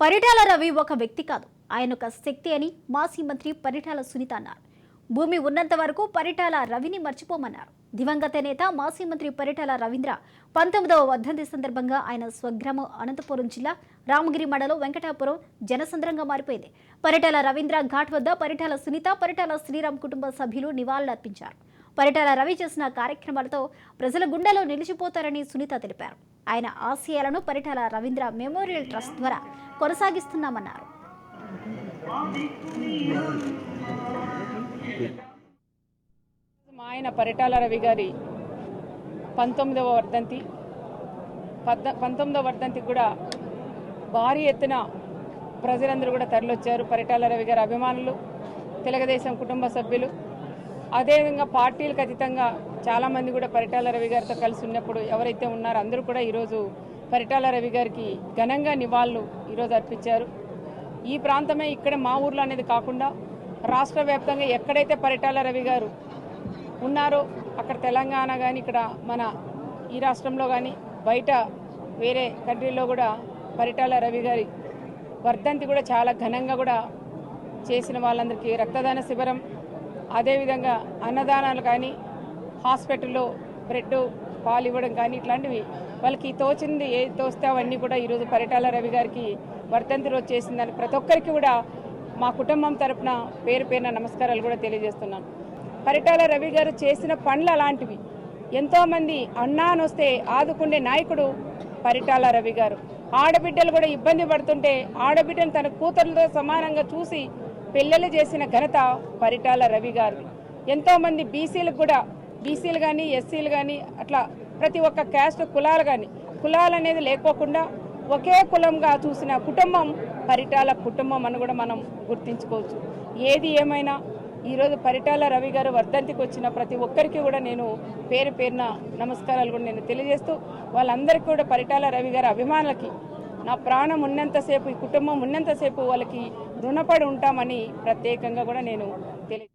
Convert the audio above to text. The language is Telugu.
పరిటాల రవి ఒక వ్యక్తి కాదు, ఆయన ఒక శక్తి అని మాజీ మంత్రి పరిటాల సునీత అన్నారు. భూమి ఉన్నంత వరకు పరిటాల రవిని మర్చిపోమన్నారు. దివంగత నేత మాజీ మంత్రి పరిటాల రవీంద్ర 19వ వర్ధంతి సందర్భంగా ఆయన స్వగ్రామం అనంతపురం జిల్లా రామగిరి మండలం వెంకటాపురం జనసంద్రంగా మారిపోయింది. పరిటాల రవీంద్ర ఘాట్ వద్ద పరిటాల సునీత, పరిటాల శ్రీరామ్ కుటుంబ సభ్యులు నివాళులర్పించారు. పరిటాల రవి చేసిన కార్యక్రమాలతో ప్రజల గుండెలో నిలిచిపోతారని సునీత తెలిపారు. ఆయన ఆశయాలను పరిటాల రవీంద్ర మెమోరియల్ ట్రస్ట్ ద్వారా కొనసాగిస్తున్నామన్నారు. ఆయన పరిటాల రవి గారి 19వ వర్ధంతి 19వ వర్ధంతికి కూడా భారీ ఎత్తున ప్రజలందరూ కూడా తరలివచ్చారు. పరిటాల రవి గారి అభిమానులు, తెలుగుదేశం కుటుంబ సభ్యులు, అదేవిధంగా పార్టీలకు అతీతంగా చాలామంది కూడా పరిటాల రవి గారితో కలిసి ఉన్నప్పుడు ఎవరైతే ఉన్నారో అందరూ కూడా ఈరోజు పరిటాల రవి గారికి ఘనంగా నివాళులు ఈరోజు అర్పించారు. ఈ ప్రాంతమే ఇక్కడ మా ఊర్లో అనేది కాకుండా రాష్ట్ర వ్యాప్తంగా ఎక్కడైతే పరిటాల రవి గారు ఉన్నారో అక్కడ తెలంగాణ కానీ ఇక్కడ మన ఈ రాష్ట్రంలో కానీ బయట వేరే కంట్రీలో కూడా పరిటాల రవి గారి వర్ధంతి కూడా చాలా ఘనంగా కూడా చేసిన వాళ్ళందరికీ రక్తదాన శిబిరం, అదేవిధంగా అన్నదానాలు కానీ, హాస్పిటల్లో బ్రెడ్ పాలు ఇవ్వడం కానీ ఇట్లాంటివి వాళ్ళకి తోచింది ఏ తోస్తే అవన్నీ కూడా ఈరోజు పరిటాల రవి గారికి వర్ధంతి రోజు చేసిందని ప్రతి ఒక్కరికి కూడా మా కుటుంబం తరపున పేరు పేరున నమస్కారాలు కూడా తెలియజేస్తున్నాను. పరిటాల రవి గారు చేసిన పనులు అలాంటివి. ఎంతోమంది అన్నా అని వస్తే ఆదుకునే నాయకుడు పరిటాల రవి గారు. ఆడబిడ్డలు కూడా ఇబ్బంది పడుతుంటే ఆడబిడ్డను తన కూతురులతో సమానంగా చూసి పెళ్ళిళ్ళు చేసిన ఘనత పరిటాల రవి గారిది. ఎంతోమంది బీసీలకు కూడా, బీసీలు కానీ ఎస్సీలు కానీ అట్లా ప్రతి ఒక్క క్యాస్ట్ కులాలు కానీ కులాలు అనేది లేకోకుండా ఒకే కులంగా చూసిన కుటుంబం పరిటాల కుటుంబం అని కూడా మనం గుర్తించుకోవచ్చు. ఏది ఏమైనా ఈరోజు పరిటాల రవి గారు వర్ధంతికి వచ్చిన ప్రతి ఒక్కరికి కూడా నేను పేరు పేరున నమస్కారాలు కూడా నేను తెలియజేస్తూ వాళ్ళందరికీ కూడా పరిటాల రవి గారి అభిమానులకి నా ప్రాణం ఉన్నంతసేపు, ఈ కుటుంబం ఉన్నంతసేపు వాళ్ళకి రుణపడి ఉంటామని ప్రత్యేకంగా కూడా నేను తెలియ